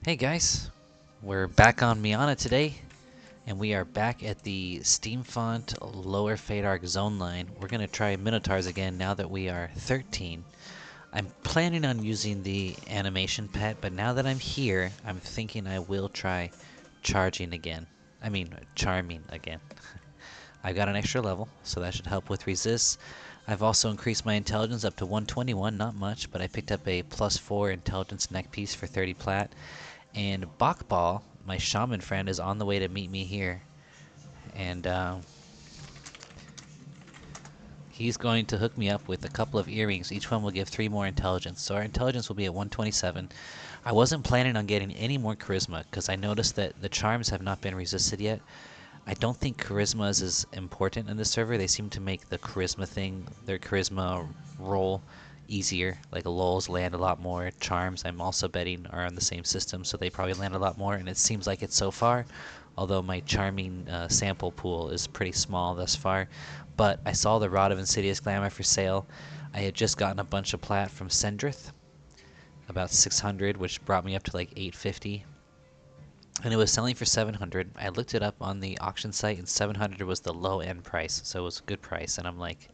Hey guys, we're back on Mianna today, and we are back at the Steamfont Lower Fate Arc Zone line. We're going to try Minotaurs again now that we are 13. I'm planning on using the animation pet, but now that I'm here, I'm thinking I will try charging again. Charming again. I got an extra level, so that should help with resist. I've also increased my intelligence up to 121, not much, but I picked up a +4 intelligence neck piece for 30 plat. And Bakbal, my shaman friend, is on the way to meet me here. And he's going to hook me up with a couple of earrings. Each one will give 3 more intelligence. So our intelligence will be at 127. I wasn't planning on getting any more charisma because I noticed that the charms have not been resisted yet. I don't think charisma is as important in this server. They seem to make the charisma thing, their charisma roll, easier. Like lulls land a lot more. Charms, I'm also betting, are on the same system, so they probably land a lot more. And it seems like it so far, although my charming sample pool is pretty small thus far. But I saw the Rod of Insidious Glamour for sale. I had just gotten a bunch of plat from Sendrith, about 600, which brought me up to like 850. And it was selling for 700. I looked it up on the auction site, and 700 was the low end price, so it was a good price. And I'm like,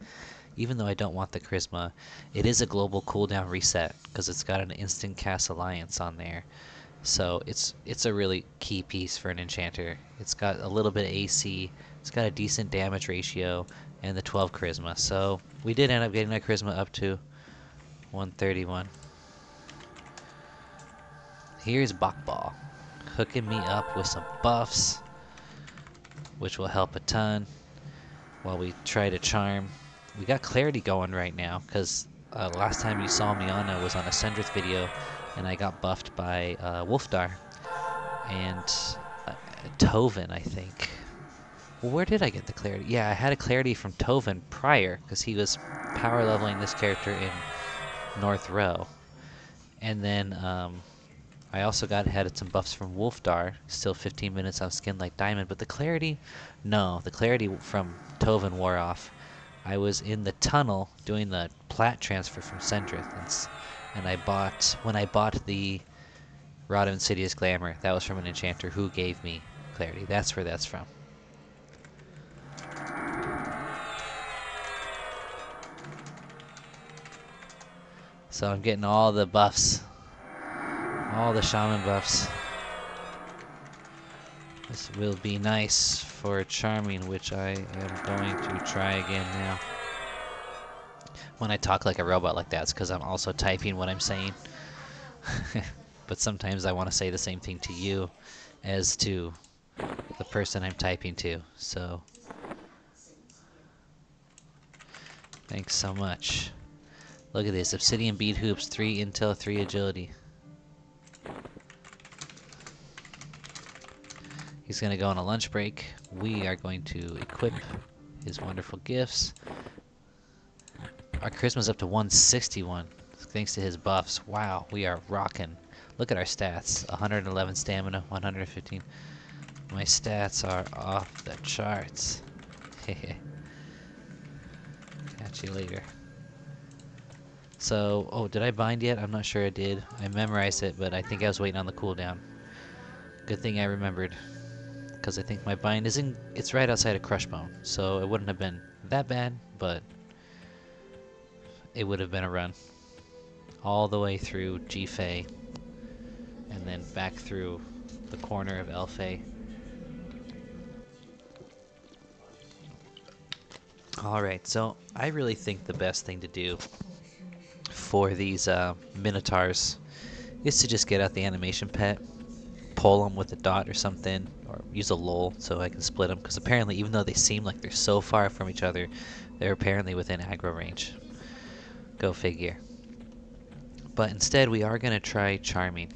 even though I don't want the charisma, it is a global cooldown reset because it's got an instant cast alliance on there. So it's a really key piece for an enchanter. It's got a little bit of AC, it's got a decent damage ratio, and the 12 charisma. So we did end up getting our charisma up to 131. Here's Bakbal, hooking me up with some buffs, which will help a ton while we try to charm. We got clarity going right now because last time you saw Mianna was on a Sendrith video, and I got buffed by Wolfdar and Tovin, I think. Well, where did I get the clarity? Yeah, I had a clarity from Tovin prior because he was power leveling this character in North Row. And then I also had some buffs from Wolfdar, still 15 minutes on Skin Like Diamond, but the clarity, no, the clarity from Tovin wore off. I was in the tunnel doing the plat transfer from Sendrith, and when I bought the Rod of Insidious Glamour, that was from an enchanter who gave me clarity. That's where that's from. So I'm getting all the buffs, all the shaman buffs. This will be nice for charming, which I am going to try again now. When I talk like a robot like that, it's because I'm also typing what I'm saying. But sometimes I want to say the same thing to you as to the person I'm typing to. So thanks so much. Look at this. Obsidian bead hoops, 3 intel, 3 agility. He's going to go on a lunch break. We are going to equip his wonderful gifts. Our charisma's up to 161 thanks to his buffs. Wow, we are rocking. Look at our stats. 111 stamina, 115. My stats are off the charts. Catch you later. So, oh, did I bind yet? I'm not sure I did. I memorized it, but I think I was waiting on the cooldown. Good thing I remembered, because I think my bind is it's right outside of Crushbone, so it wouldn't have been that bad, but it would have been a run. All the way through G-Fay, and then back through the corner of L-Fay. Alright, so I really think the best thing to do for these Minotaurs is to just get out the animation pet, pull them with a dot or something, or use a lull so I can split them, because apparently even though they seem like they're so far from each other, they're apparently within aggro range. Go figure. But instead we are going to try charming.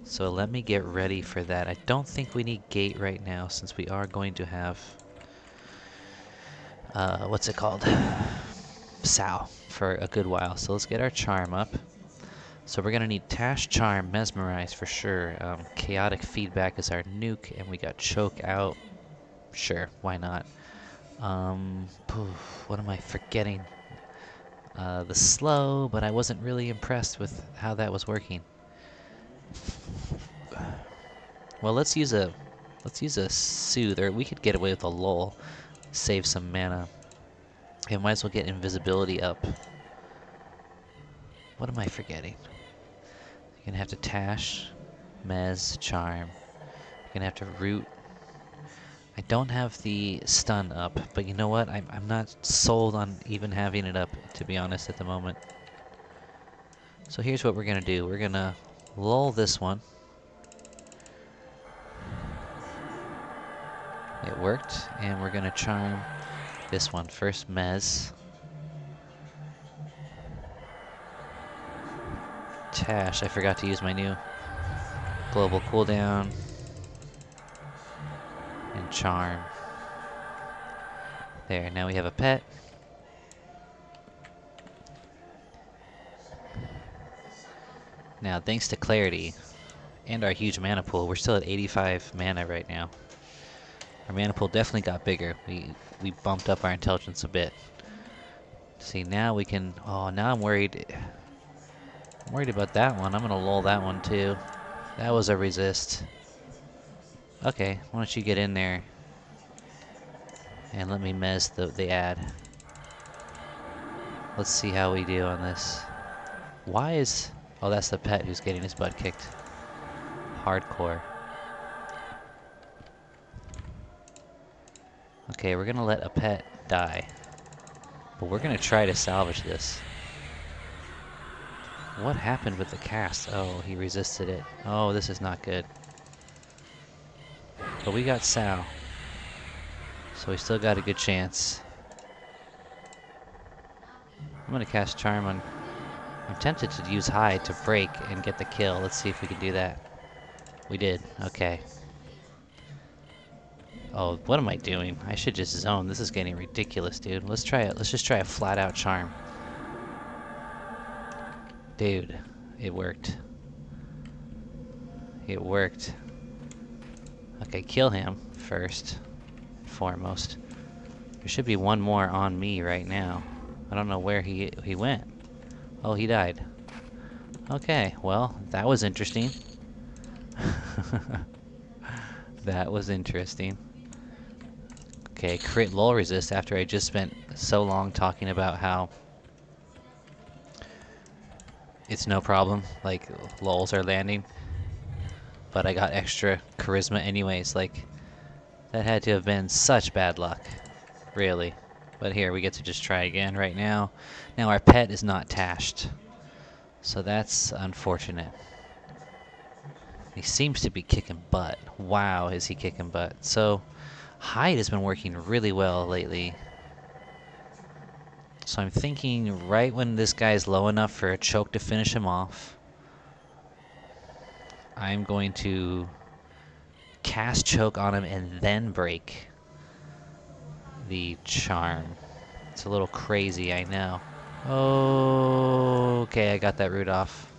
So let me get ready for that. I don't think we need gate right now since we are going to have what's it called? Sow for a good while. So let's get our charm up. So we're gonna need Tash, Charm, Mesmerize for sure. Chaotic Feedback is our nuke, and we got Choke out. Sure, why not? What am I forgetting? The slow, but I wasn't really impressed with how that was working. Well, let's use a soothe, or we could get away with a lull, save some mana. I might as well get invisibility up. What am I forgetting? You're gonna have to Tash, Mez, Charm. You're gonna have to Root. I don't have the stun up, but you know what? I'm not sold on even having it up, to be honest, at the moment. So here's what we're gonna do. We're gonna lull this one. It worked, and we're gonna charm this one. First Mez. Tash, I forgot to use my new global cooldown. And charm. There, now we have a pet. Now, thanks to Clarity and our huge mana pool, we're still at 85 mana right now. Our mana pool definitely got bigger. We bumped up our intelligence a bit. See, now we can... Oh, now I'm worried. I'm worried about that one. I'm gonna lull that one too. That was a resist. Okay, why don't you get in there and let me mess the ad. Let's see how we do on this. Why is... Oh, that's the pet who's getting his butt kicked. Hardcore. Okay, we're gonna let a pet die. But we're gonna try to salvage this. What happened with the cast? Oh, he resisted it. Oh, this is not good. But we got Sal. So we still got a good chance. I'm gonna cast Charm on... I'm tempted to use Hide to break and get the kill. Let's see if we can do that. We did. Okay. Oh, what am I doing? I should just zone. This is getting ridiculous, dude. Let's try it. Let's just try a flat-out Charm. Dude, it worked. It worked. Okay, kill him first and foremost. There should be one more on me right now. I don't know where he went. Oh, he died. Okay, well, that was interesting. That was interesting. Okay, crit lull resist after I just spent so long talking about how it's no problem, like lulls are landing. But I got extra charisma anyways, like that had to have been such bad luck. Really. But here, we get to just try again right now. Now our pet is not tashed. So that's unfortunate. He seems to be kicking butt. Wow, is he kicking butt. So Hide has been working really well lately. So I'm thinking right when this guy's low enough for a choke to finish him off, I'm going to cast choke on him and then break the charm. It's a little crazy, I know. Oh, okay, I got that root off.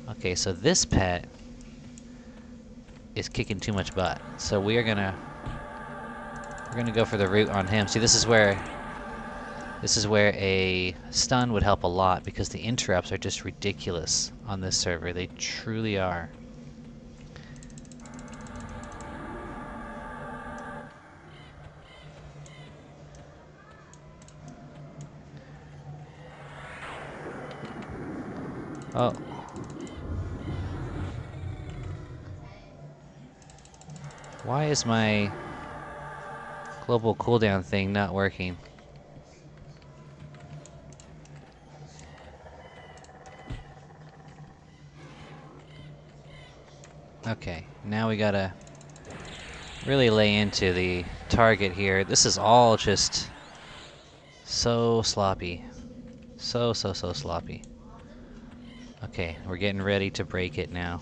Okay, so this pet is kicking too much butt. So we're gonna go for the root on him. See, this is where a stun would help a lot because the interrupts are just ridiculous on this server. They truly are. Oh. Why is my global cooldown thing not working? Okay, now we gotta really lay into the target here. This is all just so sloppy. So sloppy. Okay, we're getting ready to break it now.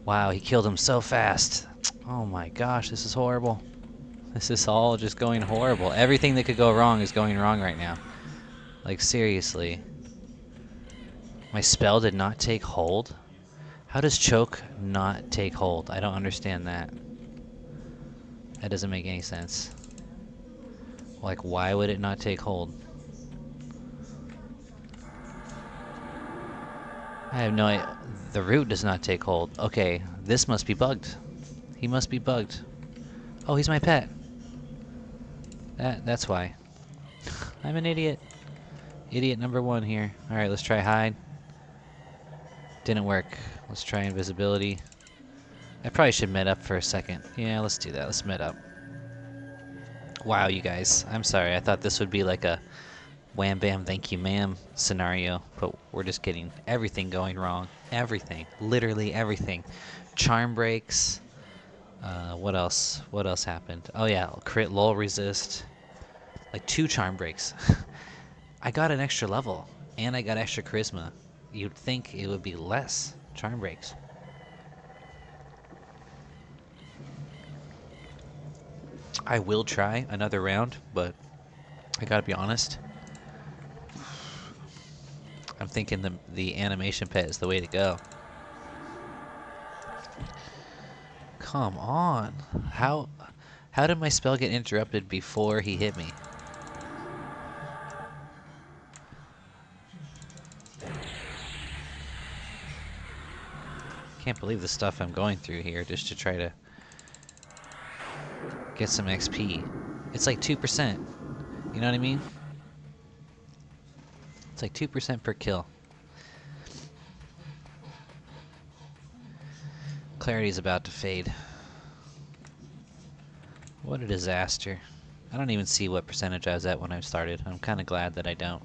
Wow, he killed him so fast. Oh my gosh, this is horrible. This is all just going horrible. Everything that could go wrong is going wrong right now. Like, seriously. My spell did not take hold? How does choke not take hold? I don't understand that. That doesn't make any sense. Like, why would it not take hold? I have no idea. The root does not take hold. Okay, this must be bugged. He must be bugged. Oh, he's my pet. That's why. I'm an idiot. Idiot number one here. Alright, let's try hide. Didn't work. Let's try invisibility. I probably should med up for a second. Yeah, let's do that. Let's med up. Wow, you guys. I'm sorry. I thought this would be like a wham bam thank you ma'am scenario, but we're just getting everything going wrong. Everything. Literally everything. Charm breaks. What else? What else happened? Oh yeah, crit lull resist. Like 2 charm breaks. I got an extra level, and I got extra charisma. You'd think it would be less charm breaks. I will try another round, but I gotta be honest. I'm thinking the animation pet is the way to go. Come on. How did my spell get interrupted before he hit me? Can't believe the stuff I'm going through here just to try to get some XP. It's like 2%. You know what I mean? It's like 2% per kill. Clarity's about to fade. What a disaster. I don't even see what percentage I was at when I started. I'm kind of glad that I don't.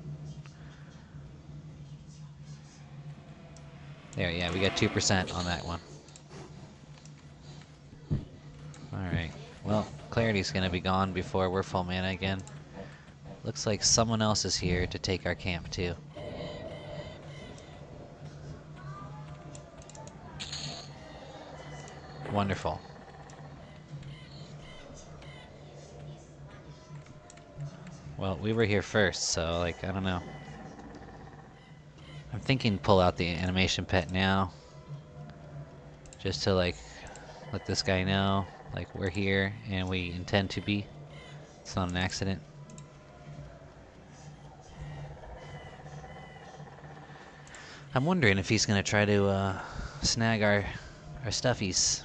There, yeah, we got 2% on that one. Alright. Well, Clarity's gonna be gone before we're full mana again. Looks like someone else is here to take our camp, too. Wonderful. Well, we were here first, so, like, I don't know. I'm thinking pull out the animation pet now. Just to, like, let this guy know, like, we're here and we intend to be. It's not an accident. I'm wondering if he's gonna try to snag our stuffies.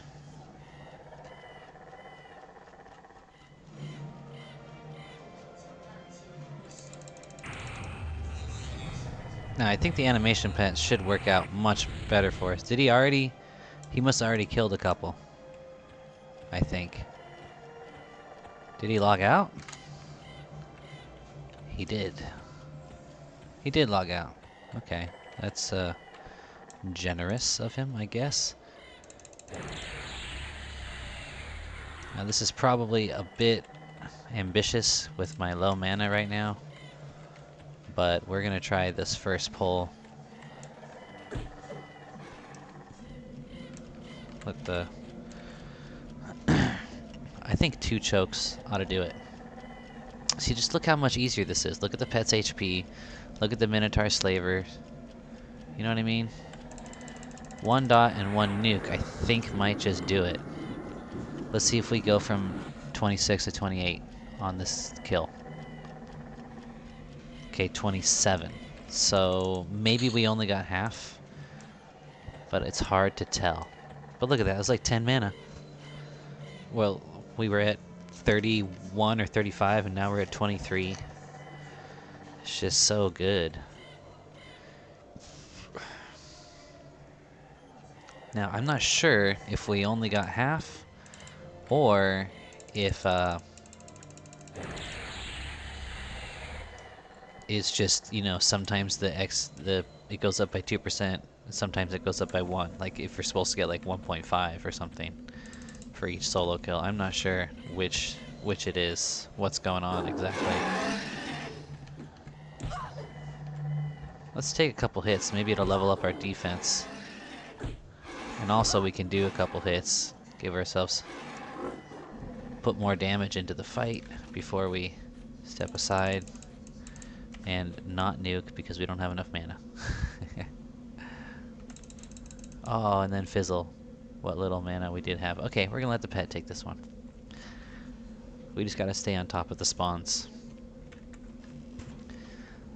Now, I think the animation pet should work out much better for us. Did he already? He must have already killed a couple. I think. Did he log out? He did. He did log out. Okay. That's generous of him, I guess. Now, this is probably a bit ambitious with my low mana right now. But we're gonna try this first pull. Let the... I think 2 chokes ought to do it. See, just look how much easier this is. Look at the pet's HP. Look at the Minotaur Slaver. You know what I mean? 1 dot and 1 nuke, I think might just do it. Let's see if we go from 26 to 28 on this kill. Okay, 27. So maybe we only got half, but it's hard to tell. But look at that, it was like 10 mana. Well, we were at 31 or 35 and now we're at 23. It's just so good. Now, I'm not sure if we only got half or if it's just, you know, sometimes it goes up by 2%, sometimes it goes up by 1. Like if you're supposed to get like 1.5 or something for each solo kill. I'm not sure which it is, what's going on exactly. Let's take a couple hits, maybe it'll level up our defense. And also we can do a couple hits, give ourselves, put more damage into the fight before we step aside. And not nuke because we don't have enough mana. Oh, and then fizzle what little mana we did have. Okay, we're gonna let the pet take this one. We just gotta stay on top of the spawns.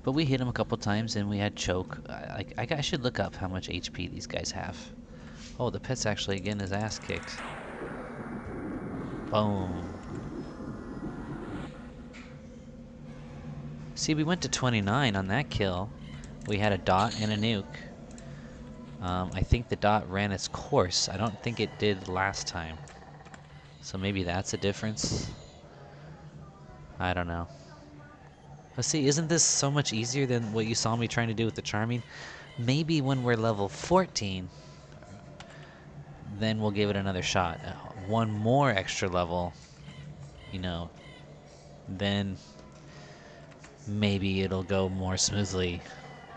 But we hit him a couple times and we had choke. I should look up how much HP these guys have. Oh, the pet's actually getting his ass kicked. Boom. See, we went to 29 on that kill. We had a dot and a nuke. I think the dot ran its course. I don't think it did last time. So maybe that's a difference. I don't know. Let's see, isn't this so much easier than what you saw me trying to do with the charming? Maybe when we're level 14, then we'll give it another shot. One more extra level, you know, then maybe it'll go more smoothly.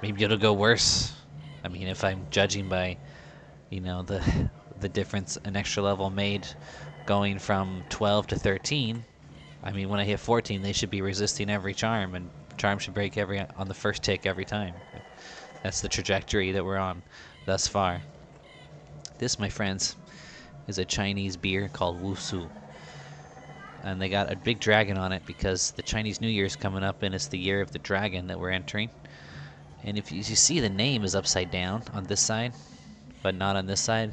Maybe it'll go worse. I mean, if I'm judging by, you know, the difference an extra level made going from 12 to 13, I mean, when I hit 14, they should be resisting every charm, and charm should break on the first tick every time. That's the trajectory that we're on thus far. This, my friends, is a Chinese beer called Wusu. And they got a big dragon on it because the Chinese New Year is coming up, and it's the year of the dragon that we're entering. And if you see, the name is upside down on this side, but not on this side.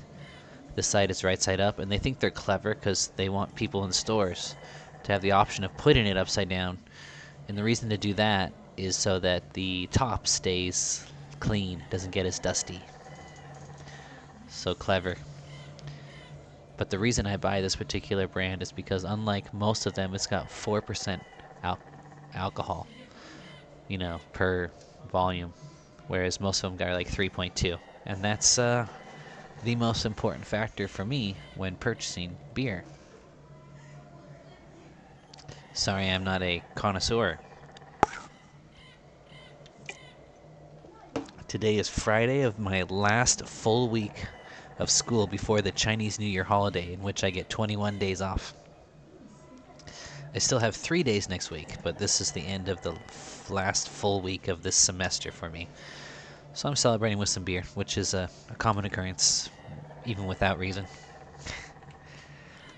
This side is right side up, and they think they're clever because they want people in stores to have the option of putting it upside down. And the reason to do that is so that the top stays clean, doesn't get as dusty. So clever. But the reason I buy this particular brand is because unlike most of them, it's got 4% alcohol, you know, per volume, whereas most of them got like 3.2. And that's the most important factor for me when purchasing beer. Sorry, I'm not a connoisseur. Today is Friday of my last full week of school before the Chinese New Year holiday, in which I get 21 days off. I still have 3 days next week, but this is the end of the last full week of this semester for me. So I'm celebrating with some beer, which is a common occurrence, even without reason.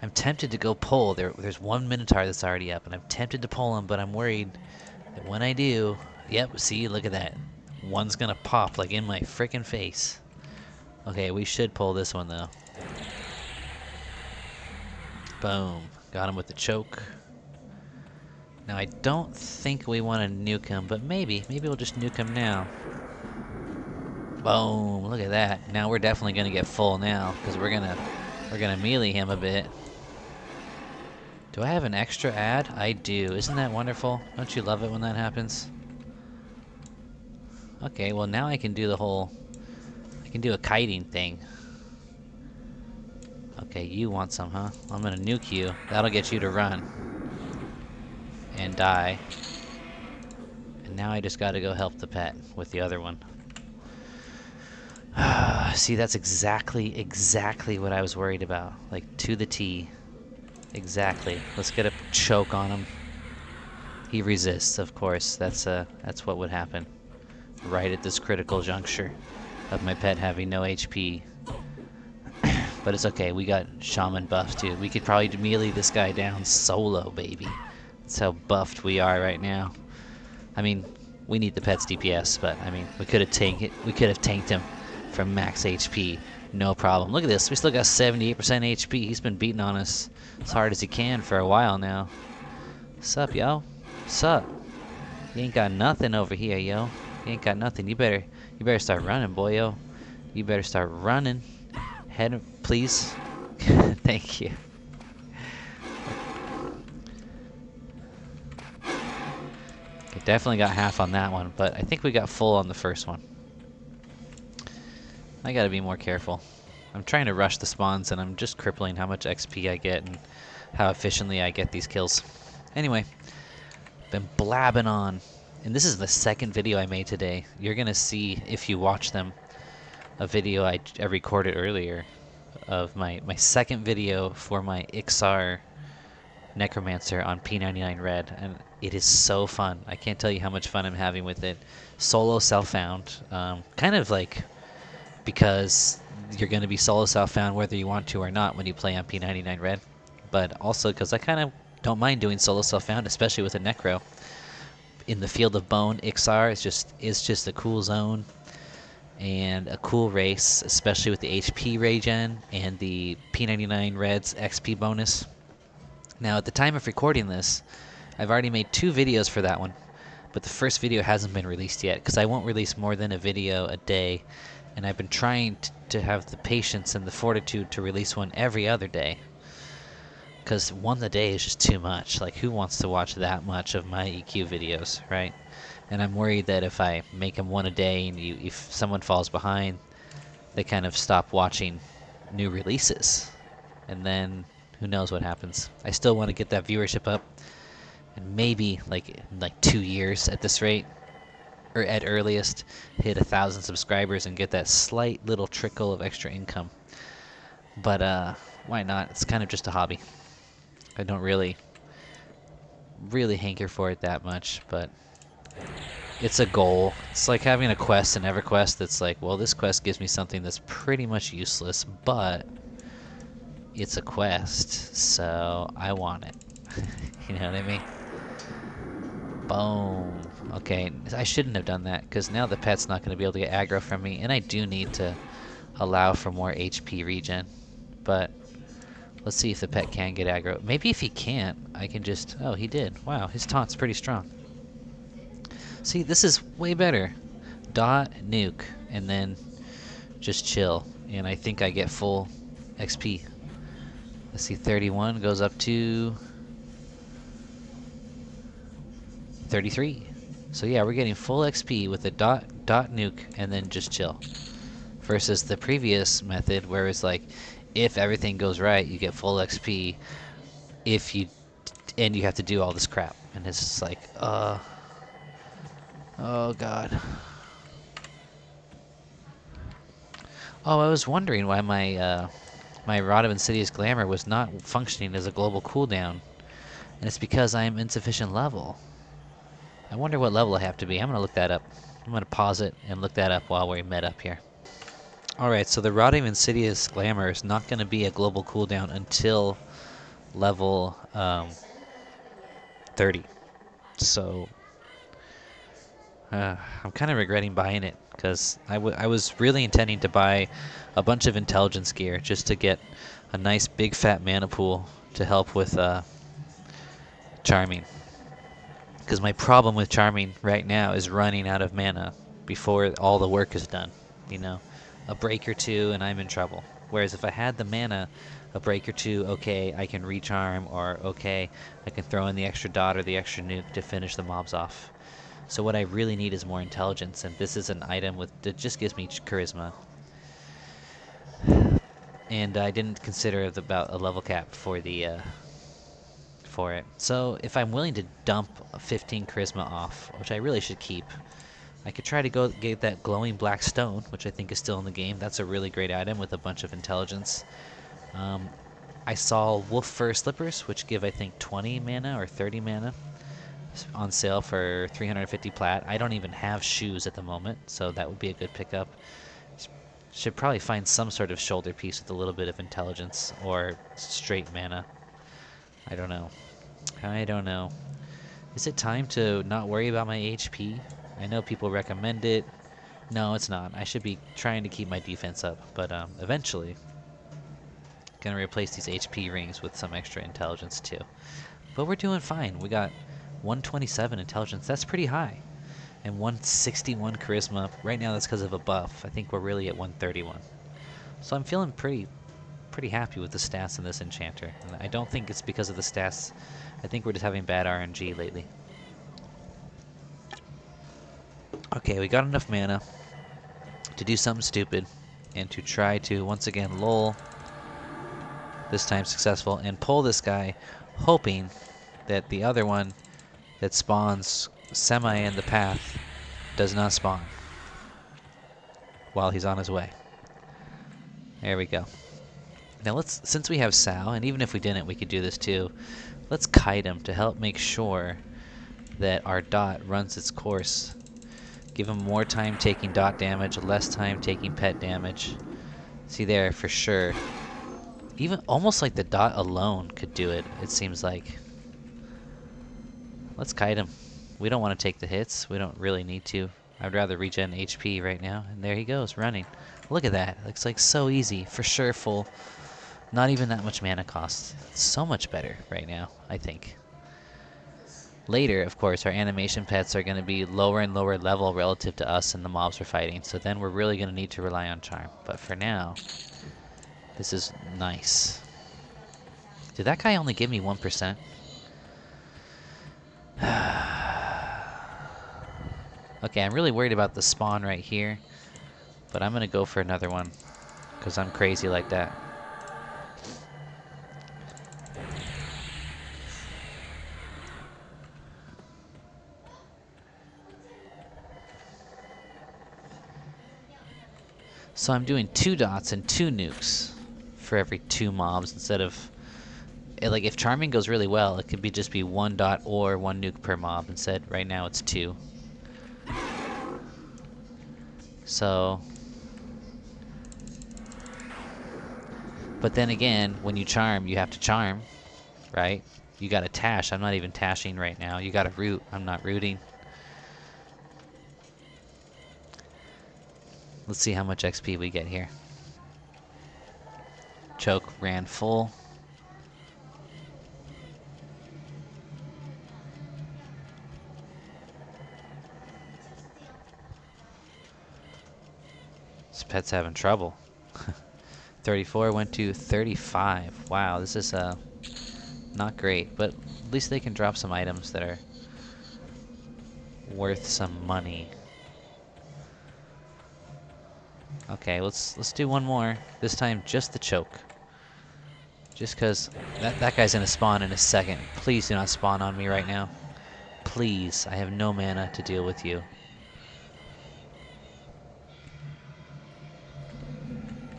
I'm tempted to go pull. There's one Minotaur that's already up, and I'm tempted to pull him, but I'm worried that when I do... Yep, see, look at that. One's gonna pop, like, in my frickin' face. Okay, we should pull this one, though. Boom. Got him with the choke. Now, I don't think we want to nuke him, but maybe. Maybe we'll just nuke him now. Boom. Look at that. Now we're definitely gonna get full now, because we're gonna melee him a bit. Do I have an extra ad? I do. Isn't that wonderful? Don't you love it when that happens? Okay, well now I can do the whole... I can do a kiting thing. Okay, you want some, huh? I'm gonna nuke you. That'll get you to run. And die. And now I just gotta go help the pet with the other one. See, that's exactly what I was worried about. Like, to the T. Exactly. Let's get a choke on him. He resists, of course. That's what would happen. Right at this critical juncture of my pet having no HP. But it's okay, we got Shaman buff too. We could probably melee this guy down solo, baby. That's how buffed we are right now. I mean, we need the pet's DPS, but I mean, we could have tanked him from max HP, no problem. Look at this, we still got 78% HP. He's been beating on us as hard as he can for a while now. Sup, yo? Sup? You ain't got nothing over here, yo. You ain't got nothing. You better start running, boy, yo. You better start running. Head, please. Thank you. Okay, definitely got half on that one, but I think we got full on the first one. I gotta be more careful. I'm trying to rush the spawns, and I'm just crippling how much XP I get and how efficiently I get these kills. Anyway, been blabbing on. And this is the second video I made today. You're gonna see, if you watch them, a video I recorded earlier of my second video for my Ixar Necromancer on P99 Red, and it is so fun. I can't tell you how much fun I'm having with it. Solo self-found, kind of like, because you're gonna be solo self-found whether you want to or not when you play on P99 Red, but also because I kind of Don't mind doing solo self-found, especially with a Necro. In the Field of Bone, Ixar is just a cool zone and a cool race, especially with the HP regen and the P99 Reds XP bonus. Now, at the time of recording this, I've already made 2 videos for that one, but the first video hasn't been released yet because I won't release more than a video a day, and I've been trying to have the patience and the fortitude to release one every other day. Because one a day is just too much. Like, who wants to watch that much of my EQ videos, right? And I'm worried that if I make them one a day and if someone falls behind, they kind of stop watching new releases. And then who knows what happens. I still want to get that viewership up. And maybe, like 2 years at this rate, or at earliest, hit 1,000 subscribers and get that slight little trickle of extra income. But why not? It's kind of just a hobby. I don't really hanker for it that much, but it's a goal. It's like having a quest in EverQuest that's like, well, this quest gives me something that's pretty much useless, but it's a quest, so I want it. You know what I mean? Boom. Okay, I shouldn't have done that, because now the pet's not going to be able to get aggro from me, and I do need to allow for more HP regen, but let's see if the pet can get aggro. Maybe if he can't, I can just... Oh, he did. Wow, his taunt's pretty strong. See, this is way better. Dot, nuke, and then just chill. And I think I get full XP. Let's see, 31 goes up to 33. So yeah, we're getting full XP with a dot nuke and then just chill. Versus the previous method where it's like, if everything goes right, you get full XP. And you have to do all this crap. And it's just like, oh god. Oh, I was wondering why my my Rod of Insidious Glamour was not functioning as a global cooldown. And it's because I am insufficient level. I wonder what level I have to be. I'm going to look that up. I'm going to pause it and look that up while we're met up here. Alright, so the Rod of Insidious Glamour is not going to be a global cooldown until level 30. So I'm kind of regretting buying it, because I was really intending to buy a bunch of intelligence gear just to get a nice big fat mana pool to help with charming. Because my problem with charming right now is running out of mana before all the work is done. You know, a break or two and I'm in trouble. Whereas if I had the mana, a break or two, okay, I can recharm, or okay, I can throw in the extra dot or the extra nuke to finish the mobs off. So what I really need is more intelligence, and this is an item that just gives me charisma. And I didn't consider about a level cap for the for it. So if I'm willing to dump 15 charisma off, which I really should keep, I could try to go get that glowing black stone, which I think is still in the game. That's a really great item with a bunch of intelligence. I saw Wolf Fur Slippers, which give, I think, 20 mana or 30 mana on sale for 350 plat. I don't even have shoes at the moment, so that would be a good pickup. Should probably find some sort of shoulder piece with a little bit of intelligence or straight mana. I don't know. I don't know. Is it time to not worry about my HP? I know people recommend it. No, it's not. I should be trying to keep my defense up, but eventually gonna replace these HP rings with some extra intelligence too. But we're doing fine. We got 127 intelligence. That's pretty high. And 161 charisma. Right now that's because of a buff. I think we're really at 131. So I'm feeling pretty happy with the stats in this enchanter. And I don't think it's because of the stats. I think we're just having bad RNG lately. Okay, we got enough mana to do something stupid and to try to once again lull, this time successful, and pull this guy, hoping that the other one that spawns semi in the path does not spawn while he's on his way. There we go. Now since we have Sal, and even if we didn't, we could do this too, let's kite him to help make sure that our dot runs its course. Give him more time taking dot damage, less time taking pet damage. See there, for sure. Even almost like the dot alone could do it, it seems like. Let's kite him. We don't want to take the hits. We don't really need to. I'd rather regen HP right now. And there he goes, running. Look at that. Looks like so easy. For sure full. Not even that much mana cost. So much better right now, I think. Later, of course, our animation pets are going to be lower and lower level relative to us and the mobs we're fighting. So then we're really going to need to rely on Charm. But for now, this is nice. Did that guy only give me 1%? Okay, I'm really worried about the spawn right here. But I'm going to go for another one. Because I'm crazy like that. So I'm doing 2 dots and 2 nukes for every 2 mobs instead of... Like, if Charming goes really well, it could just be 1 dot or 1 nuke per mob. Instead, right now it's 2. So... But then again, when you charm, you have to charm, right? You gotta tash. I'm not even tashing right now. You gotta root. I'm not rooting. Let's see how much XP we get here. Choke ran full. This pet's having trouble. 34 went to 35. Wow, this is not great, but at least they can drop some items that are worth some money. Okay, let's do one more. This time just the choke. Just cause that guy's gonna spawn in a second. Please do not spawn on me right now. Please, I have no mana to deal with you.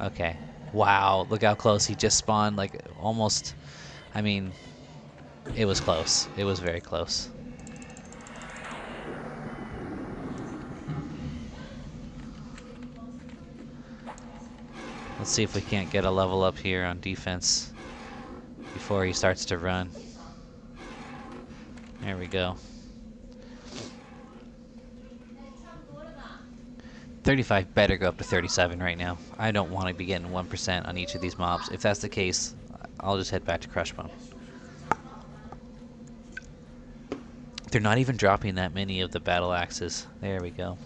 Okay. Wow, look how close he just spawned, like almost, I mean, it was close. It was very close. Let's see if we can't get a level up here on defense before he starts to run. There we go. 35 better go up to 37 right now. I don't want to be getting 1% on each of these mobs. If that's the case, I'll just head back to Crushbone. They're not even dropping that many of the battle axes. There we go.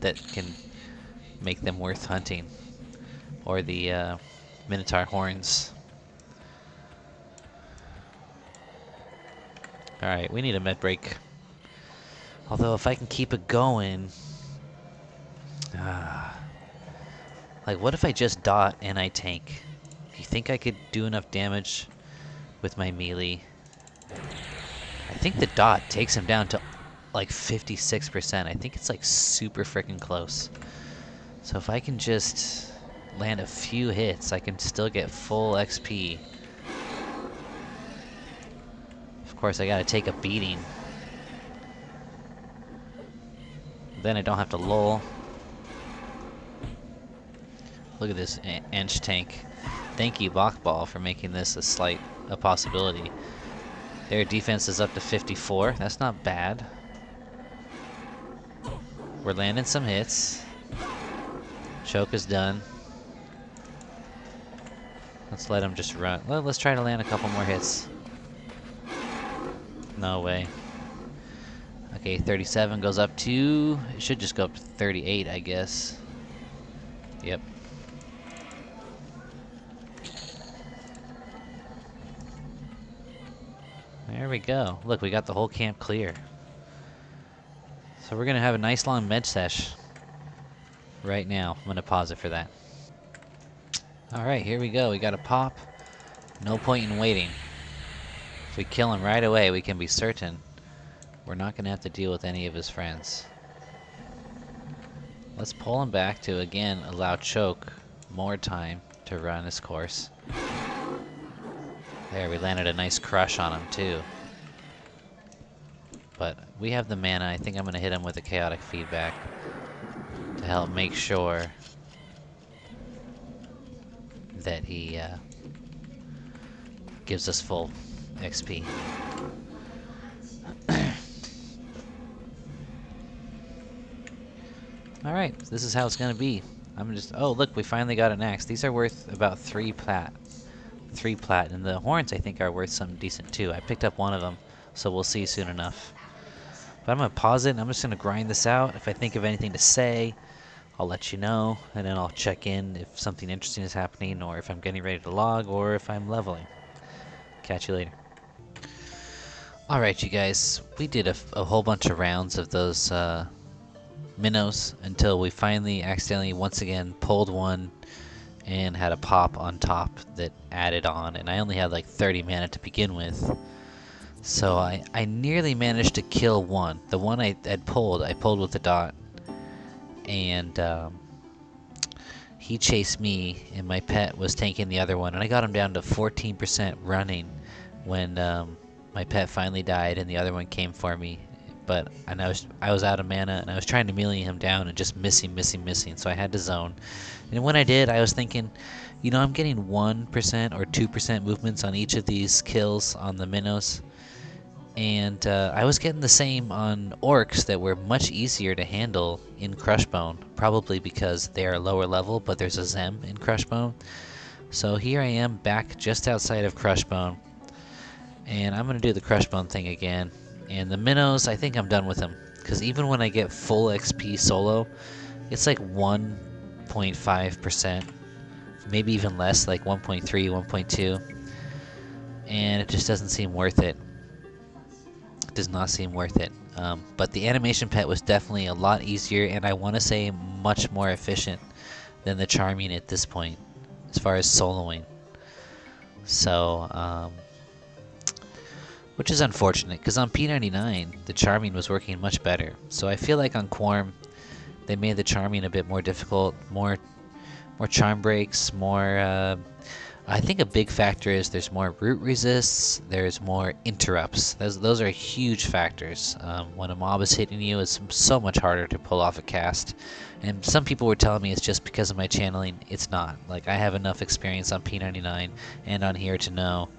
That can make them worth hunting. Or the Minotaur horns. Alright, we need a med break. Although if I can keep it going... like, what if I just dot and I tank? Do you think I could do enough damage with my melee? I think the dot takes him down to like 56%. I think it's like super freaking close. So if I can just land a few hits, I can still get full XP. Of course, I gotta take a beating. Then I don't have to lull. Look at this ENC tank. Thank you, Ball, for making this a possibility. Their defense is up to 54. That's not bad. We're landing some hits. Choke is done. Let's let him just run. Well, let's try to land a couple more hits. No way. Okay, 37 goes up to... It should just go up to 38, I guess. Yep. There we go. Look, we got the whole camp clear. So we're going to have a nice long med sesh right now. I'm going to pause it for that. Alright, here we go. We got a pop. No point in waiting. If we kill him right away, we can be certain we're not going to have to deal with any of his friends. Let's pull him back to, again, allow Choke more time to run his course. There, we landed a nice crush on him, too. But we have the mana. I think I'm going to hit him with a chaotic feedback to help make sure that he gives us full XP. Alright, this is how it's gonna be. I'm just... Oh, look, we finally got an axe. These are worth about 3 plat. 3 plat. And the horns, I think, are worth something decent, too. I picked up one of them, so we'll see soon enough. But I'm gonna pause it, and I'm just gonna grind this out. If I think of anything to say, I'll let you know, and then I'll check in if something interesting is happening, or if I'm getting ready to log, or if I'm leveling. Catch you later. Alright, you guys. We did a whole bunch of rounds of those minnows until we finally accidentally once again pulled one and had a pop on top that added on, and I only had like 30 mana to begin with. So I nearly managed to kill one. The one I pulled with the dot, and he chased me, and my pet was tanking the other one, and I got him down to 14% running when my pet finally died, and the other one came for me. But I was out of mana, and I was trying to melee him down, and just missing. So I had to zone. And when I did, I was thinking, you know, I'm getting 1% or 2% movements on each of these kills on the minnows. And I was getting the same on orcs that were much easier to handle in Crushbone, probably because they are lower level, but there's a Zem in Crushbone. So here I am back just outside of Crushbone, and I'm going to do the Crushbone thing again. And the minnows, I think I'm done with them, because even when I get full XP solo, it's like 1.5%, maybe even less, like 1.3, 1.2, and it just doesn't seem worth it. Does not seem worth it. But the animation pet was definitely a lot easier, and I want to say much more efficient than the charming at this point, as far as soloing. So, which is unfortunate, because on P99, the charming was working much better. So I feel like on Quarm, they made the charming a bit more difficult, more charm breaks, more... I think a big factor is there's more root resists, there's more interrupts. Those are huge factors. When a mob is hitting you, it's so much harder to pull off a cast. And some people were telling me it's just because of my channeling. It's not. Like, I have enough experience on P99 and on here to know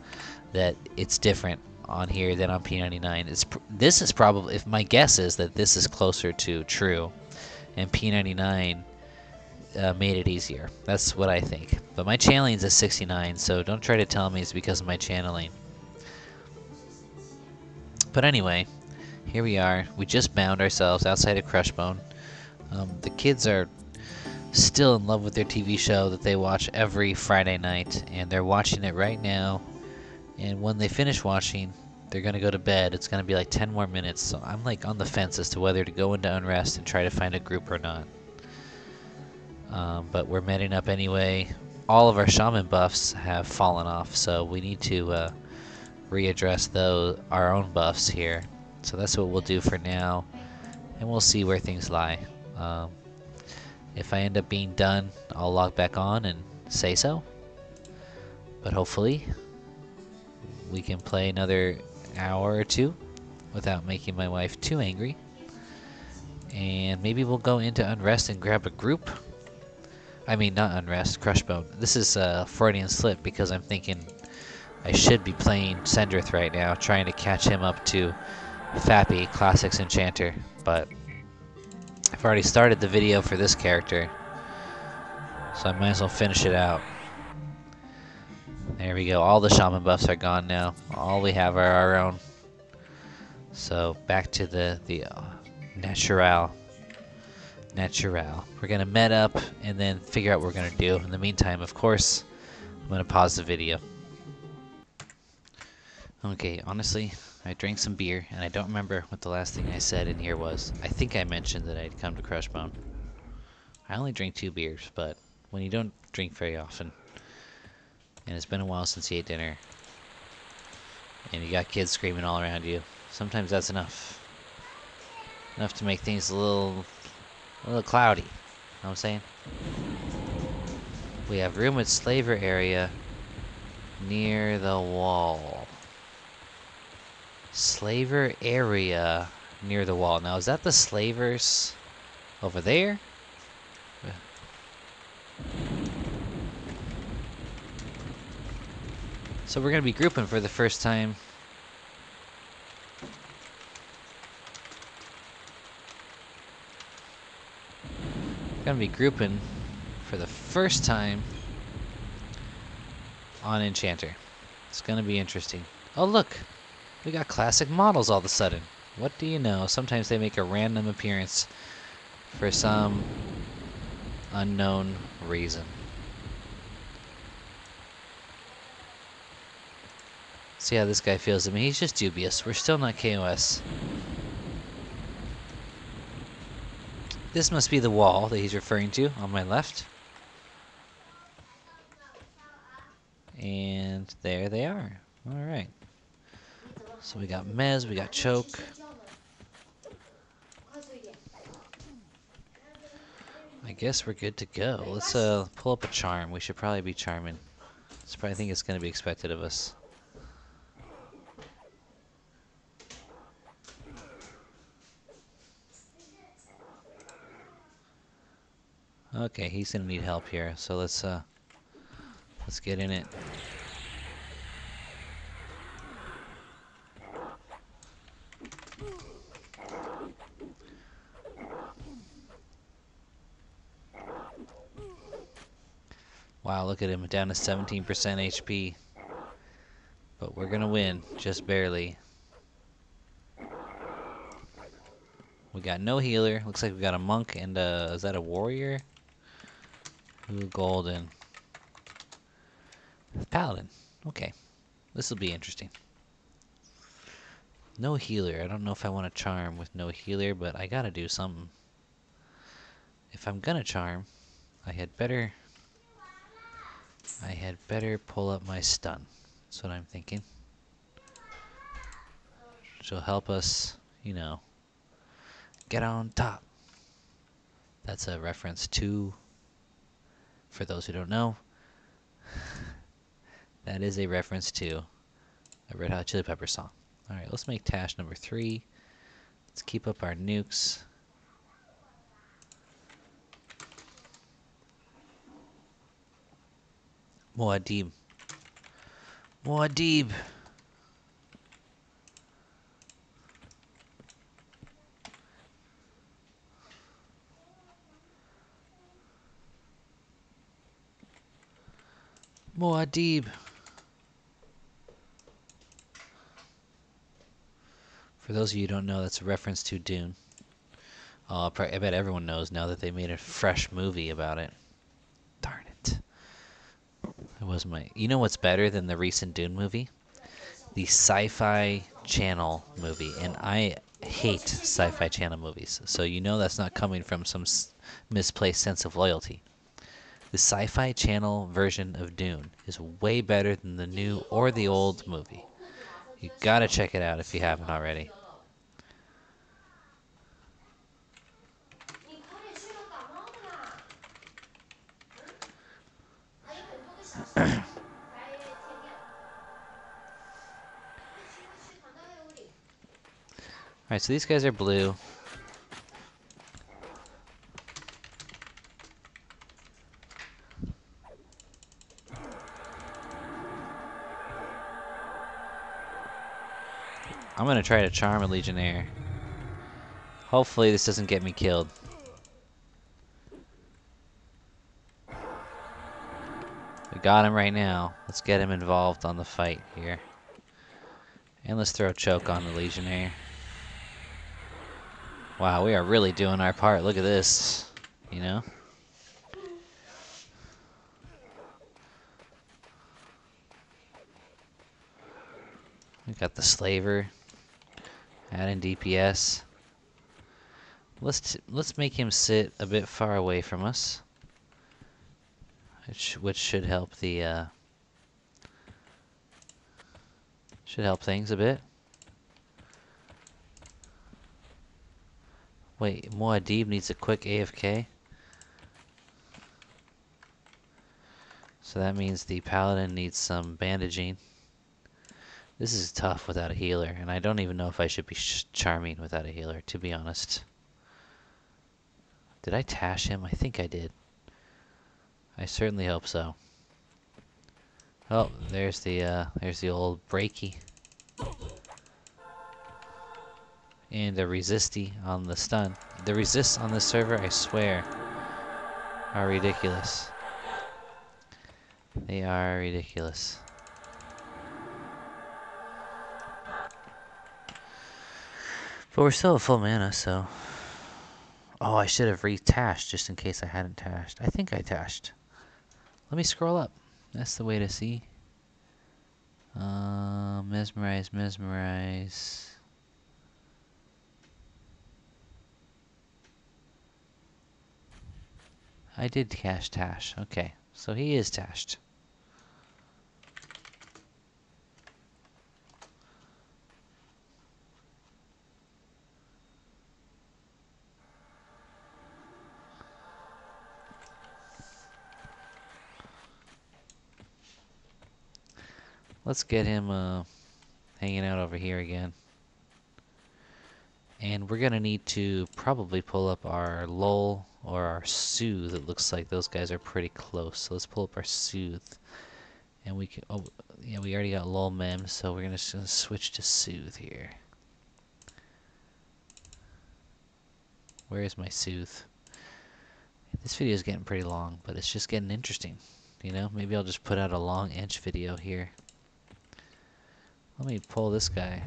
that it's different on here than on P99. This is probably, if my guess is that this is closer to true, and P99 made it easier. That's what I think. But my channeling is a 69, so don't try to tell me it's because of my channeling. But anyway, here we are. We just bound ourselves outside of Crushbone. The kids are still in love with their TV show that they watch every Friday night, and they're watching it right now. And when they finish watching, they're going to go to bed. It's going to be like 10 more minutes, so I'm like on the fence as to whether to go into Unrest and try to find a group or not. But we're meting up anyway. All of our shaman buffs have fallen off, so we need to readdress our own buffs here. So that's what we'll do for now, and we'll see where things lie. If I end up being done, I'll log back on and say so. But hopefully, we can play another hour or two without making my wife too angry. And maybe we'll go into Unrest and grab a group. I mean, not Unrest, Crushbone. This is a Freudian slip because I'm thinking I should be playing Sendrith right now, trying to catch him up to Fappy, Classics Enchanter. But I've already started the video for this character, so I might as well finish it out. There we go. All the shaman buffs are gone now. All we have are our own. So back to the natural. We're gonna met up and then figure out what we're gonna do. In the meantime, of course, I'm gonna pause the video. Okay, honestly, I drank some beer and I don't remember what the last thing I said in here was. I think I mentioned that I'd come to Crushbone. I only drank 2 beers, but when you don't drink very often, and it's been a while since you ate dinner, and you got kids screaming all around you, sometimes that's enough. Enough to make things a little cloudy. Know what I'm saying? We have room at Slaver area near the wall. Slaver area near the wall. Now, is that the slavers over there? So we're going to be grouping for the first time. Gonna be grouping for the first time on Enchanter. It's gonna be interesting. Oh look! We got classic models all of a sudden. What do you know? Sometimes they make a random appearance for some unknown reason. See how this guy feels. I mean, he's just dubious. We're still not KOS. This must be the wall that he's referring to on my left. And there they are. Alright. So we got Mez, we got Choke. I guess we're good to go. Let's pull up a charm. We should probably be charming. I think it's going to be expected of us. Okay, he's going to need help here. So let's get in it. Wow, look at him, down to 17% HP. But we're gonna win, just barely. We got no healer. Looks like we got a monk and is that a warrior? Ooh, golden. Paladin. Okay, this will be interesting. No healer. I don't know if I want to charm with no healer, but I gotta do something. If I'm gonna charm, I had better pull up my stun. That's what I'm thinking. She'll help us, you know, get on top. That's a reference to, for those who don't know, that is a reference to a Red Hot Chili Pepper song. Alright, let's make Tash number 3. Let's keep up our nukes. Muad'Dib. Muad'Dib! Muad'Dib! For those of you who don't know, that's a reference to Dune. I bet everyone knows now that they made a fresh movie about it. Darn it. It was my... You know what's better than the recent Dune movie? The Sci-Fi Channel movie. And I hate Sci-Fi Channel movies. So you know that's not coming from some misplaced sense of loyalty. The Sci-Fi Channel version of Dune is way better than the new or the old movie. You gotta check it out if you haven't already. Alright, so these guys are blue. I'm gonna try to charm a Legionnaire. Hopefully this doesn't get me killed. We got him right now. Let's get him involved on the fight here. And let's throw a choke on the Legionnaire. Wow, we are really doing our part. Look at this. You know? We got the Slaver. Adding DPS. Let's make him sit a bit far away from us. Which should help the should help things a bit. Wait, Muad'Dib needs a quick AFK. So that means the Paladin needs some bandaging. This is tough without a healer, and I don't even know if I should be charming without a healer, to be honest. Did I Tash him? I think I did. I certainly hope so. Oh, there's the old breaky. And a resisty on the stun. The resists on this server, I swear, are ridiculous. They are ridiculous. But we're still at full mana, so... Oh, I should have re-tashed just in case I hadn't tashed. I think I tashed. Let me scroll up. That's the way to see. Mesmerize, mesmerize. I did cash tash. Okay, so he is tashed. Let's get him hanging out over here again. And we're going to need to probably pull up our lull or our soothe. It looks like those guys are pretty close. So let's pull up our soothe. And we can... Oh, yeah, we already got lull mem, so we're going to switch to soothe here. Where is my soothe? This video is getting pretty long, but it's just getting interesting. You know, maybe I'll just put out a long inch video here. Let me pull this guy.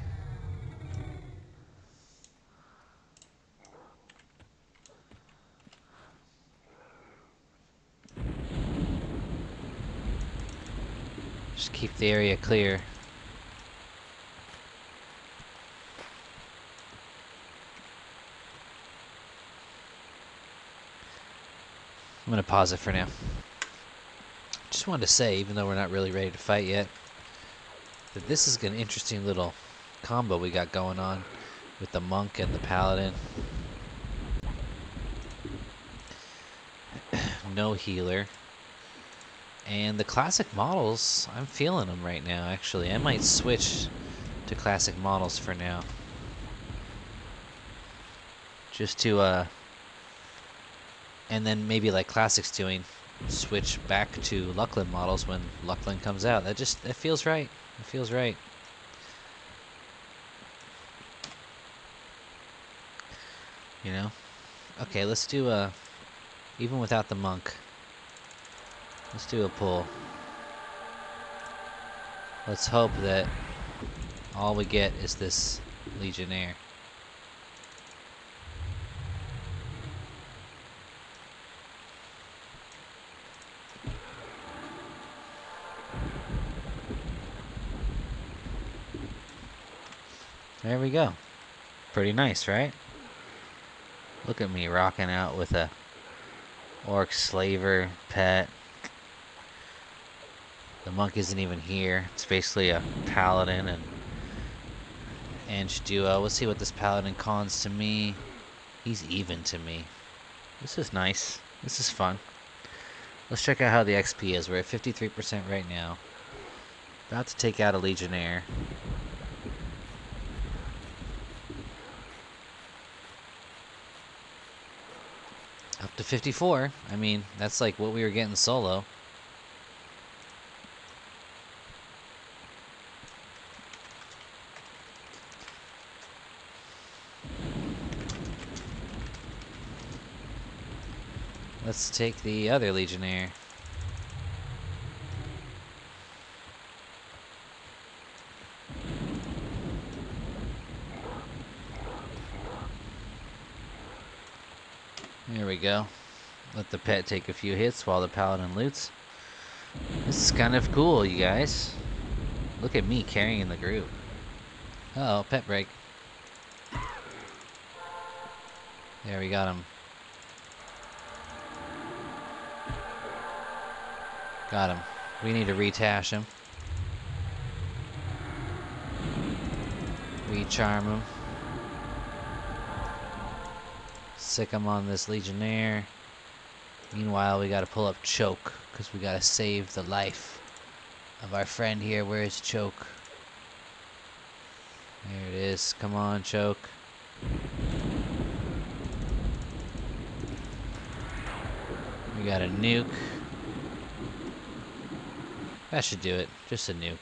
Just keep the area clear. I'm gonna pause it for now. Just wanted to say, even though we're not really ready to fight yet, that this is an interesting little combo we got going on with the monk and the paladin. No healer. And the classic models, I'm feeling them right now, actually. I might switch to classic models for now. Just to, and then maybe like Classic's doing, switch back to Lucklin models when Lucklin comes out. That feels right. It feels right. You know? Okay, let's do even without the monk. Let's do a pull. Let's hope that all we get is this Legionnaire. There we go. Pretty nice, right? Look at me rocking out with a orc slaver pet. The monk isn't even here. It's basically a paladin and Ange duo. We'll see what this paladin cons to me. He's even to me. This is nice. This is fun. Let's check out how the XP is. We're at 53% right now. About to take out a Legionnaire. Up to 54. I mean, that's like what we were getting solo. Let's take the other Legionnaire. There we go. Let the pet take a few hits while the paladin loots. This is kind of cool, you guys. Look at me carrying the group. Uh-oh, pet break. There, we got him. Got him. We need to retash him. Recharm him. Sick him on this Legionnaire. Meanwhile, we gotta pull up Choke, because we gotta save the life of our friend here. Where is Choke? There it is. Come on, Choke. We got a nuke. That should do it. Just a nuke.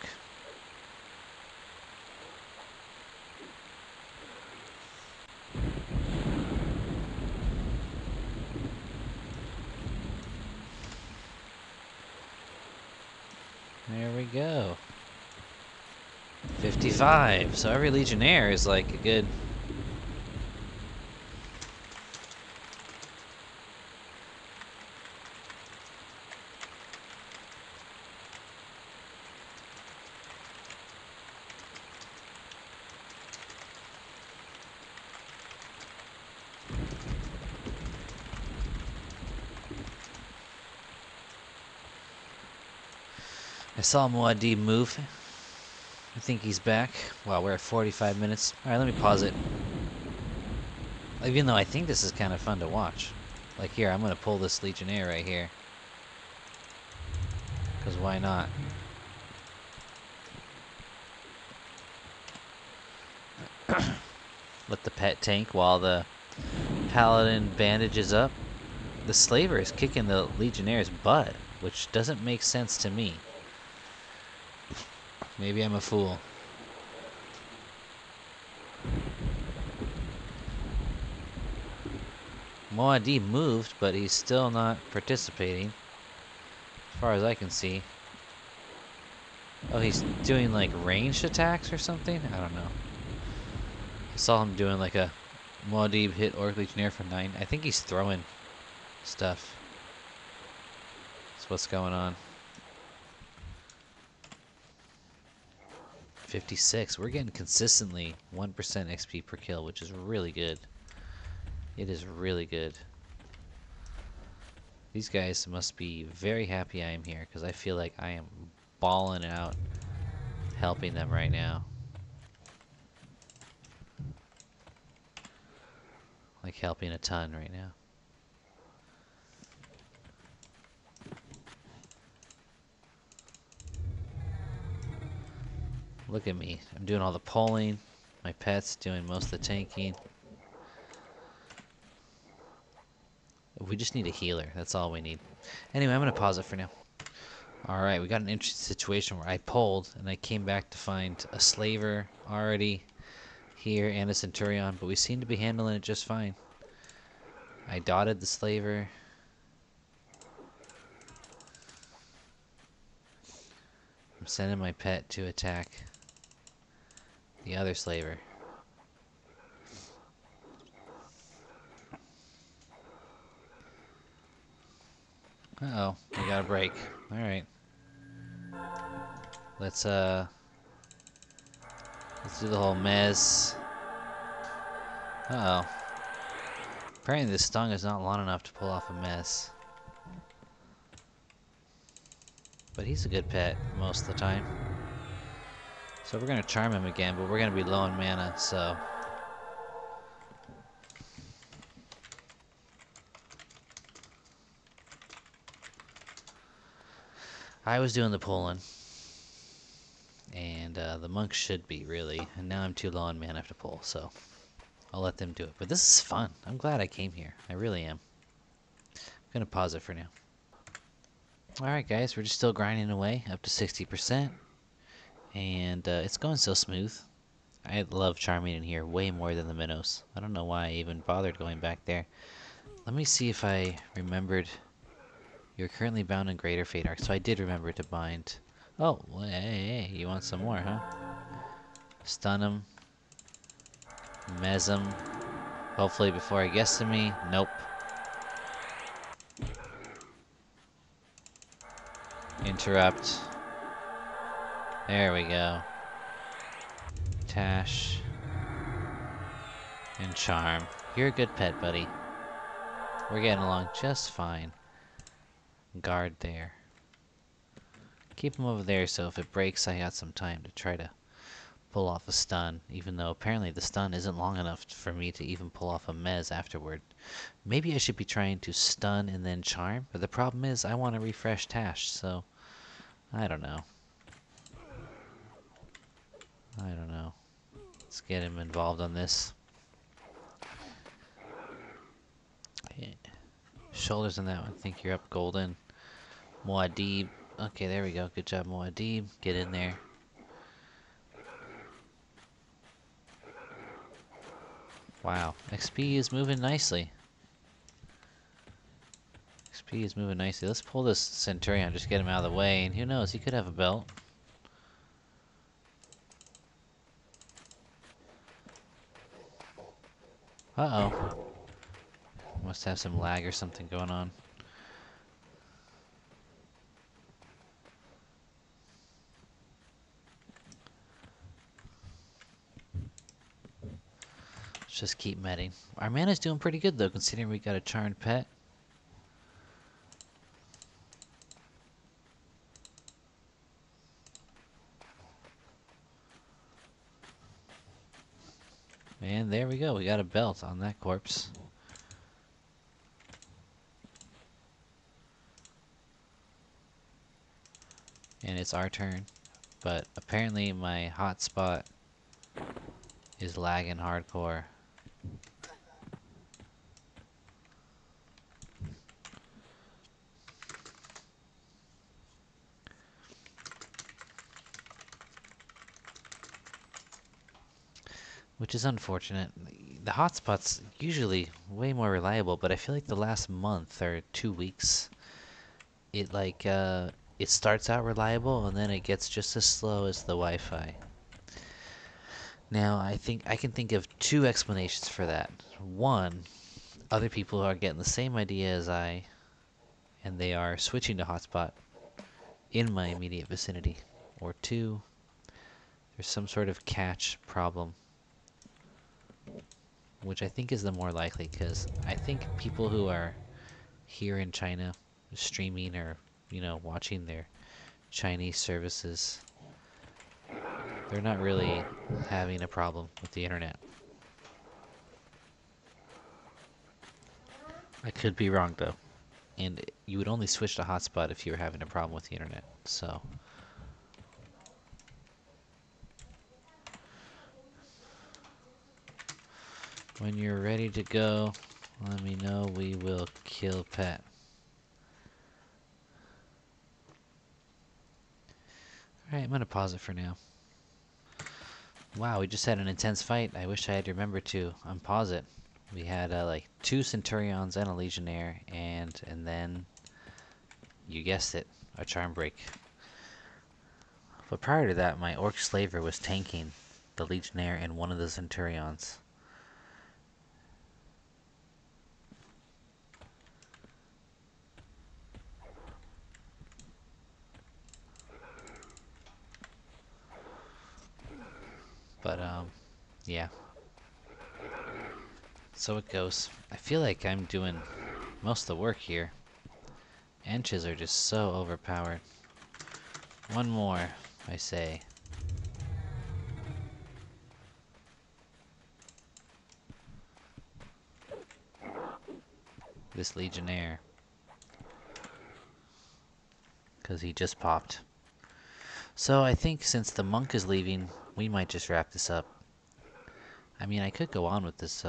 There we go. 55. So every Legionnaire is like a good... I saw Muad'Dib move. I think he's back. Wow, we're at 45 minutes. Alright, let me pause it. Even though I think this is kind of fun to watch. Like here, I'm going to pull this Legionnaire right here. Because why not? Let the pet tank while the Paladin bandages up. The Slaver is kicking the Legionnaire's butt, which doesn't make sense to me. Maybe I'm a fool. Muad'Dib moved, but he's still not participating. As far as I can see. Oh, he's doing like ranged attacks or something? I don't know. I saw him doing like a Muad'Dib hit Orc Legionnaire for 9. I think he's throwing stuff. That's what's going on. 56. We're getting consistently 1% XP per kill, which is really good. It is really good. These guys must be very happy I am here, because I feel like I am balling out helping them right now. Like helping a ton right now. Look at me. I'm doing all the pulling. My pet's doing most of the tanking. We just need a healer. That's all we need. Anyway, I'm going to pause it for now. Alright, we got an interesting situation where I pulled and I came back to find a Slaver already here and a Centurion, but we seem to be handling it just fine. I dotted the Slaver. I'm sending my pet to attack the other Slaver. Uh-oh, we got a break. Alright. Let's do the whole mez. Uh-oh. Apparently this stung is not long enough to pull off a mess. But he's a good pet most of the time. So we're going to charm him again, but we're going to be low in mana, so... I was doing the pulling. And the monk should be, really. And now I'm too low on mana to pull, so... I'll let them do it. But this is fun. I'm glad I came here. I really am. I'm going to pause it for now. Alright guys, we're just still grinding away, up to 60%. And it's going so smooth. I love charming in here way more than the Minos. I don't know why I even bothered going back there. Let me see if I remembered. You're currently bound in Greater Fate Arc. So I did remember to bind. Oh, well, hey, you want some more, huh? Stun him. Mez him. Hopefully before he gets to me. Nope. Interrupt. There we go. Tash. And charm. You're a good pet, buddy. We're getting along just fine. Guard there. Keep him over there so if it breaks I got some time to try to pull off a stun, even though apparently the stun isn't long enough for me to even pull off a mez afterward. Maybe I should be trying to stun and then charm, but the problem is I want to refresh Tash, so I don't know. I don't know. Let's get him involved on this. Yeah. Shoulders on that one. I think you're up golden. Muad'Dib. Okay, there we go. Good job, Muad'Dib. Get in there. Wow. XP is moving nicely. XP is moving nicely. Let's pull this Centurion, just get him out of the way, and who knows, he could have a belt. Uh-oh. Must have some lag or something going on. Let's just keep medding. Our mana's doing pretty good though, considering we got a charmed pet. And there we go, we got a belt on that corpse. And it's our turn. But apparently my hotspot is lagging hardcore. Which is unfortunate. The hotspot's usually way more reliable, but I feel like the last month or 2 weeks, it starts out reliable and then it gets just as slow as the Wi-Fi. Now, I think I can think of two explanations for that. One, other people are getting the same idea as I, and they are switching to hotspot in my immediate vicinity. Or two, there's some sort of catch problem, which I think is the more likely, because I think people who are here in China streaming or, watching their Chinese services, they're not really having a problem with the internet. I could be wrong though. And you would only switch to hotspot if you were having a problem with the internet, so. When you're ready to go, let me know, we will kill pet. Alright, I'm gonna pause it for now. Wow, we just had an intense fight. I wish I had remembered to unpause it. We had like 2 Centurions and a Legionnaire, and then, you guessed it, a charm break. But prior to that, my Orc Slaver was tanking the Legionnaire and one of the Centurions. But, yeah. So it goes. I feel like I'm doing most of the work here. Enches are just so overpowered. One more, I say. This Legionnaire. Because he just popped. So I think since the monk is leaving, we might just wrap this up. I mean, I could go on with this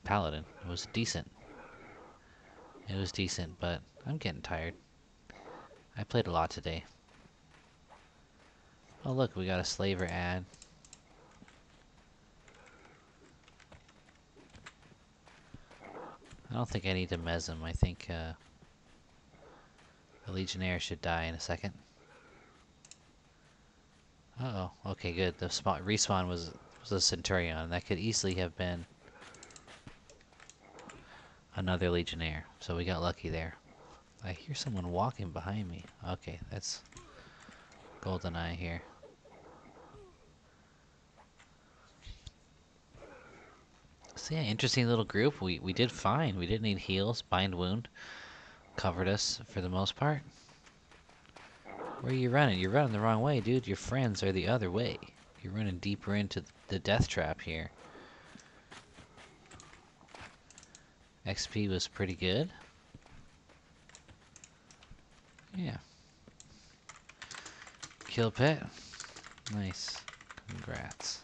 Paladin. It was decent. It was decent, but I'm getting tired. I played a lot today. Oh look, we got a slaver ad. I don't think I need to mez him. I think the Legionnaire should die in a second. Uh oh, okay, good. The respawn was a Centurion. That could easily have been another Legionnaire. So we got lucky there. I hear someone walking behind me. Okay, that's GoldenEye here. So yeah, interesting little group. We did fine. We didn't need heals. Bind Wound covered us for the most part. Where are you running? You're running the wrong way, dude. Your friends are the other way. You're running deeper into the death trap here. XP was pretty good. Yeah. Kill pet. Nice. Congrats.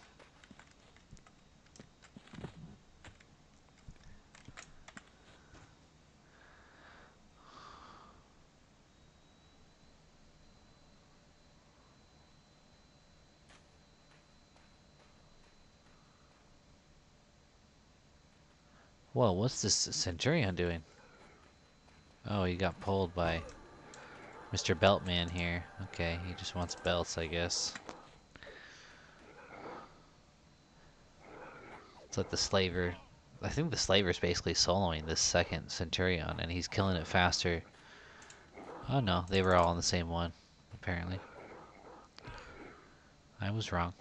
Whoa, what's this Centurion doing? Oh, he got pulled by Mr. Beltman here. Okay, he just wants belts, I guess. Let's let the slaver... I think the slaver's basically soloing this second Centurion, and he's killing it faster. Oh no, they were all on the same one, apparently. I was wrong.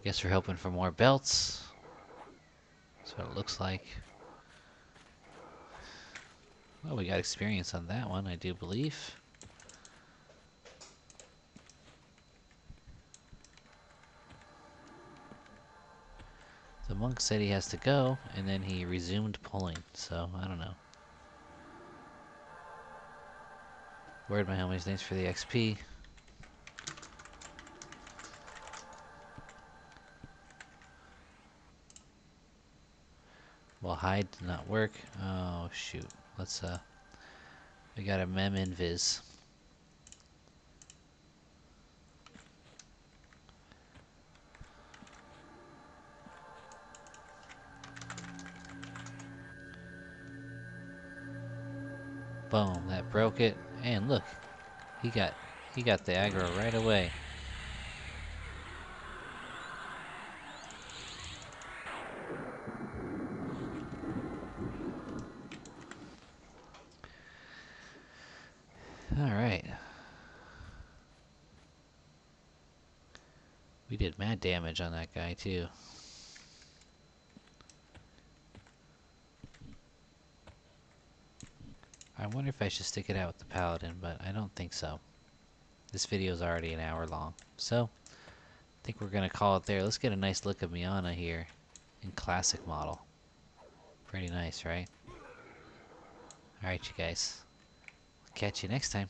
Guess we're hoping for more belts. That's what it looks like. Well, we got experience on that one, I do believe. The monk said he has to go, and then he resumed pulling, so I don't know. Word, my homies, thanks for the XP. Well, hide did not work. Oh, shoot. Let's, we got a mem invis. Boom, that broke it. And look, he got the aggro right away. Alright. We did mad damage on that guy, too. I wonder if I should stick it out with the Paladin, but I don't think so. This video is already an hour long, so I think we're gonna call it there. Let's get a nice look of Mianna here in classic model. Pretty nice, right? Alright, you guys. Catch you next time.